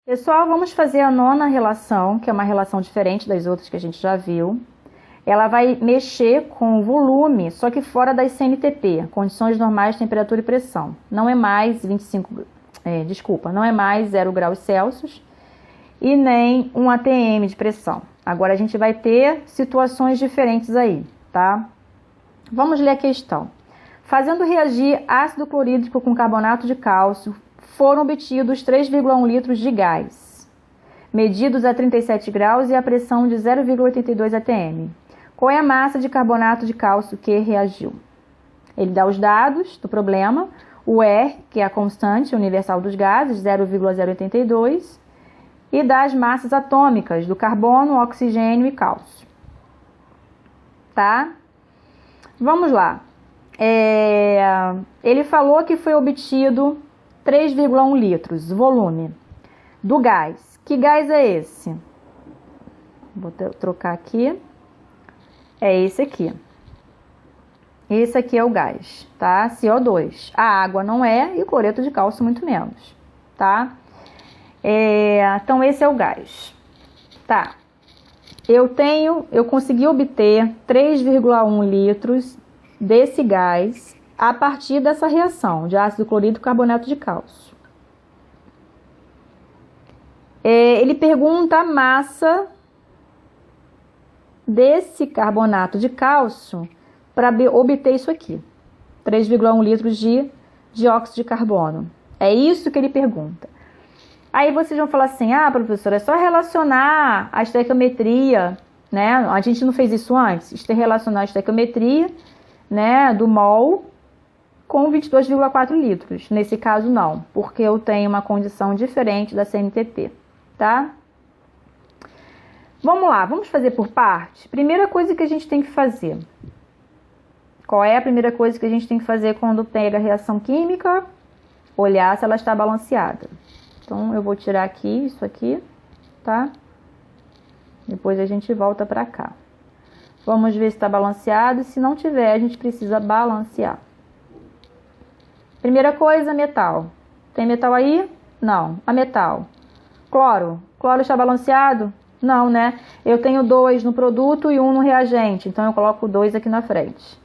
Pessoal, vamos fazer a nona relação, que é uma relação diferente das outras que a gente já viu. Ela vai mexer com o volume, só que fora das CNTP, condições normais de temperatura e pressão. Não é mais não é mais 0 graus Celsius e nem 1 atm de pressão. Agora a gente vai ter situações diferentes aí, tá? Vamos ler a questão. Fazendo reagir ácido clorídrico com carbonato de cálcio, foram obtidos 3,1 litros de gás, medidos a 37 graus e a pressão de 0,82 atm. Qual é a massa de carbonato de cálcio que reagiu? Ele dá os dados do problema, o R, que é a constante universal dos gases, 0,082, e dá as massas atômicas do carbono, oxigênio e cálcio. Tá? Vamos lá. Ele falou que foi obtido 3,1 litros, volume, do gás. Que gás é esse? Vou trocar aqui. É esse aqui. Esse aqui é o gás, tá? CO2. A água não é e o cloreto de cálcio muito menos, tá? Então esse é o gás. Tá. Eu consegui obter 3,1 litros desse gás a partir dessa reação de ácido clorídrico e carbonato de cálcio. Ele pergunta a massa desse carbonato de cálcio para obter isso aqui, 3,1 litros de dióxido de carbono. É isso que ele pergunta. Aí vocês vão falar assim, professora, é só relacionar a estequiometria, né? A gente não fez isso antes? Relacionar a estequiometria, né, do mol com 22,4 litros. Nesse caso não, porque eu tenho uma condição diferente da CNTP, tá? Vamos lá, vamos fazer por parte? Primeira coisa que a gente tem que fazer. Qual é a primeira coisa que a gente tem que fazer quando pega a reação química? Olhar se ela está balanceada. Então, eu vou tirar aqui, isso aqui, tá? Depois a gente volta pra cá. Vamos ver se está balanceado. Se não tiver, a gente precisa balancear. Primeira coisa, metal. Tem metal aí? Não. A metal. Cloro. Cloro está balanceado? Não, né? Eu tenho 2 no produto e 1 no reagente. Então, eu coloco 2 aqui na frente.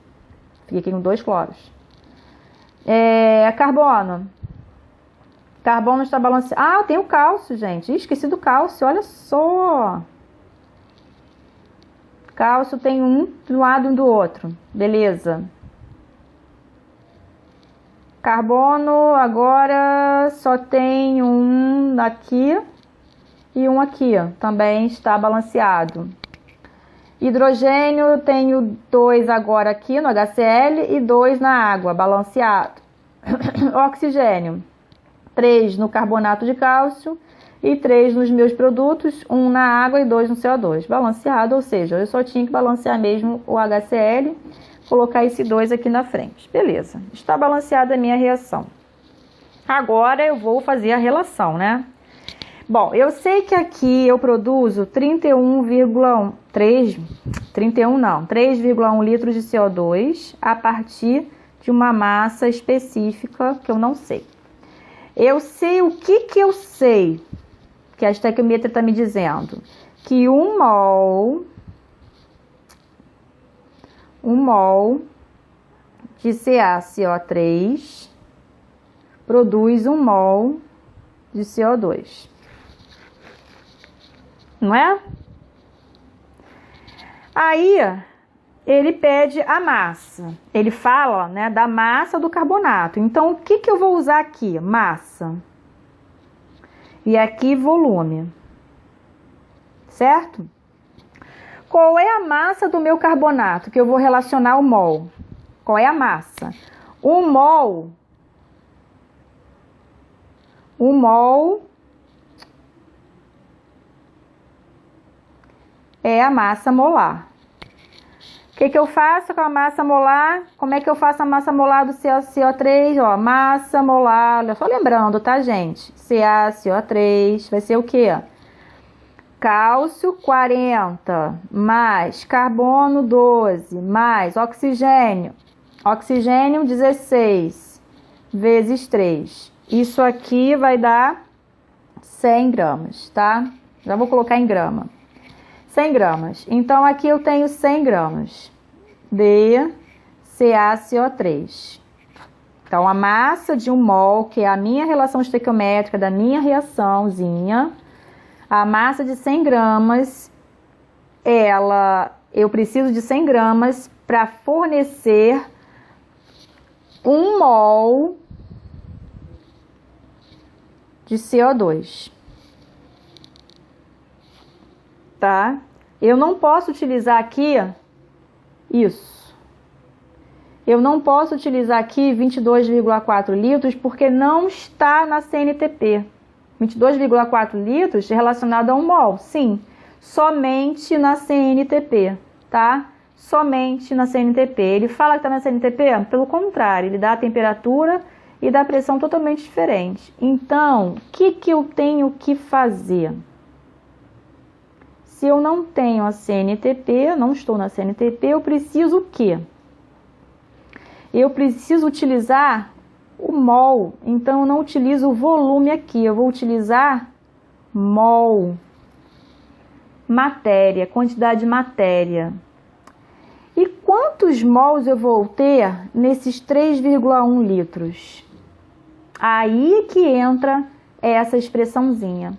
Fiquei com 2 cloros. Carbono. Carbono está balanceado. Eu tenho cálcio, gente. Esqueci do cálcio, olha só. Cálcio tem um de um lado e um do outro. Beleza. Carbono agora só tem um aqui e um aqui. Também está balanceado. Hidrogênio, eu tenho 2 agora aqui no HCl e 2 na água, balanceado. Oxigênio, 3 no carbonato de cálcio e 3 nos meus produtos, 1 na água e 2 no CO2. Balanceado, ou seja, eu só tinha que balancear mesmo o HCl, colocar esse 2 aqui na frente. Beleza, está balanceada a minha reação. Agora eu vou fazer a relação, né? Bom, eu sei que aqui eu produzo 3,1 litros de CO2 a partir de uma massa específica que eu não sei. Eu sei o que eu sei, que a estequiometria está me dizendo, que 1 mol de CaCO3 produz 1 mol de CO2. Não é? Aí, ele pede a massa. Ele fala, né, da massa do carbonato. Então, o que eu vou usar aqui? Massa. E aqui, volume. Certo? Qual é a massa do meu carbonato? Que eu vou relacionar o mol. Qual é a massa? O mol é a massa molar. O que eu faço com a massa molar? Como é que eu faço a massa molar do CaCO3? Ó, massa molar, olha só lembrando, tá, gente? CaCO3 vai ser o quê? Cálcio 40 mais carbono 12 mais oxigênio 16 vezes 3. Isso aqui vai dar 100 gramas, tá? Já vou colocar em grama. 100 gramas. Então, aqui eu tenho 100 gramas de CaCO3. Então, a massa de 1 mol, que é a minha relação estequiométrica da minha reaçãozinha, a massa de 100 gramas, eu preciso de 100 gramas para fornecer 1 mol de CO2. Tá? Eu não posso utilizar aqui isso. Eu não posso utilizar aqui 22,4 litros porque não está na CNTP. 22,4 litros relacionado a 1 mol, sim. Somente na CNTP, tá? Somente na CNTP. Ele fala que está na CNTP? Pelo contrário, ele dá a temperatura e dá a pressão totalmente diferente. Então, o que eu tenho que fazer? Se eu não tenho a CNTP, não estou na CNTP, eu preciso o quê? Eu preciso utilizar o mol, então eu não utilizo o volume aqui, eu vou utilizar mol, matéria, quantidade de matéria. E quantos mols eu vou ter nesses 3,1 litros? Aí que entra essa expressãozinha.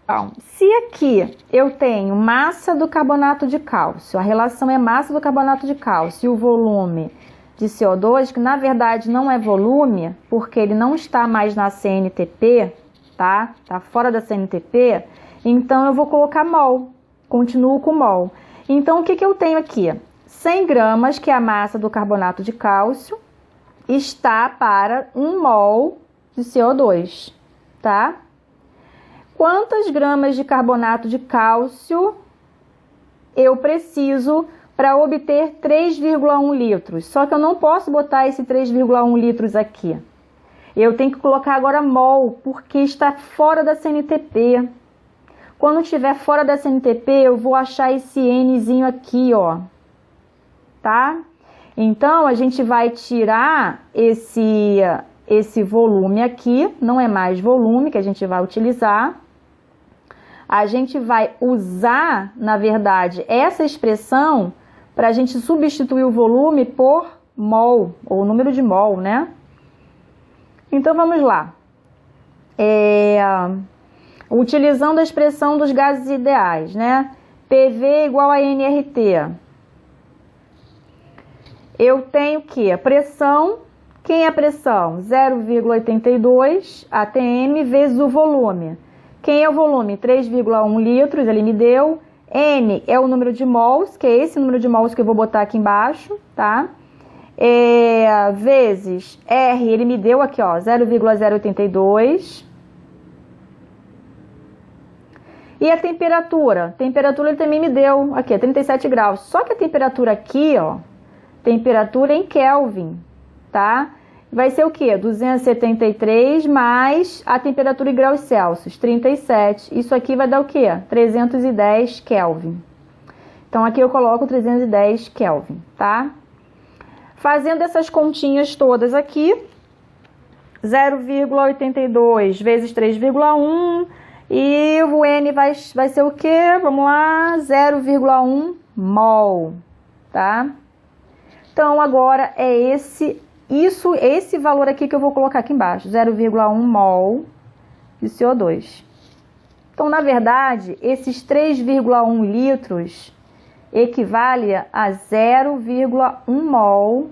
Então, se aqui eu tenho massa do carbonato de cálcio, a relação é massa do carbonato de cálcio e o volume de CO2, que na verdade não é volume, porque ele não está mais na CNTP, tá? Tá fora da CNTP, então eu vou colocar mol, continuo com mol. Então, o que eu tenho aqui? 100 gramas, que é a massa do carbonato de cálcio, está para 1 mol de CO2, tá? Quantas gramas de carbonato de cálcio eu preciso para obter 3,1 litros? Só que eu não posso botar esse 3,1 litros aqui. Eu tenho que colocar agora mol, porque está fora da CNTP. Quando estiver fora da CNTP, eu vou achar esse Nzinho aqui, ó. Tá? Então, a gente vai tirar esse volume aqui, não é mais volume que a gente vai utilizar. A gente vai usar, na verdade, essa expressão para a gente substituir o volume por mol, ou número de mol, né? Então, vamos lá. Utilizando a expressão dos gases ideais, né? PV igual a nRT. Eu tenho que a pressão, quem é a pressão? 0,82 atm vezes o volume. Quem é o volume? 3,1 litros, ele me deu. N é o número de mols, que é esse número de mols que eu vou botar aqui embaixo, tá? Vezes R, ele me deu aqui, ó, 0,082. E a temperatura? Temperatura ele também me deu aqui, 37 graus. Só que a temperatura aqui, ó, temperatura em Kelvin, tá? Vai ser o quê? 273 mais a temperatura em graus Celsius, 37. Isso aqui vai dar o quê? 310 Kelvin. Então, aqui eu coloco 310 Kelvin, tá? Fazendo essas continhas todas aqui, 0,82 vezes 3,1 e o N vai ser o quê? Vamos lá, 0,1 mol, tá? Então, agora é esse valor aqui que eu vou colocar aqui embaixo, 0,1 mol de CO2. Então, na verdade, esses 3,1 litros equivale a 0,1 mol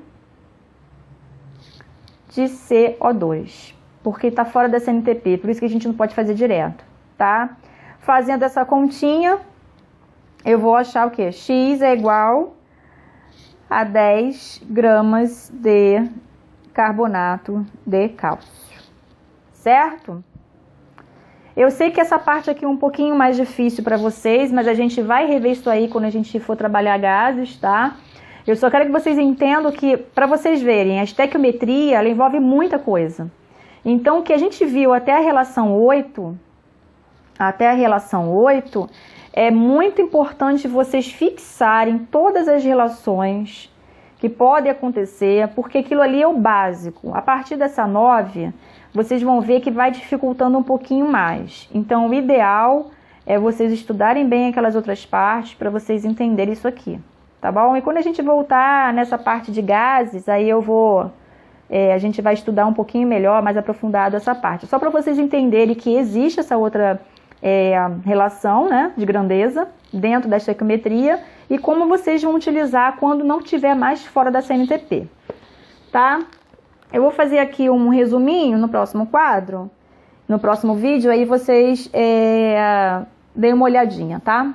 de CO2, porque está fora da CNTP, por isso que a gente não pode fazer direto, tá? Fazendo essa continha, eu vou achar o quê? X é igual a 10 gramas de carbonato de cálcio, certo? Eu sei que essa parte aqui é um pouquinho mais difícil para vocês, mas a gente vai rever isso aí quando a gente for trabalhar gases, tá? Eu só quero que vocês entendam que, para vocês verem, a estequiometria, ela envolve muita coisa. Então, o que a gente viu até a relação 8, é muito importante vocês fixarem todas as relações que podem acontecer, porque aquilo ali é o básico. A partir dessa 9, vocês vão ver que vai dificultando um pouquinho mais. Então, o ideal é vocês estudarem bem aquelas outras partes para vocês entenderem isso aqui, tá bom? E quando a gente voltar nessa parte de gases, aí a gente vai estudar um pouquinho melhor, mais aprofundado essa parte. Só para vocês entenderem que existe essa outra relação, né, de grandeza dentro da estequiometria e como vocês vão utilizar quando não estiver mais fora da CNTP, tá? Eu vou fazer aqui um resuminho no próximo quadro, no próximo vídeo, aí vocês deem uma olhadinha, tá?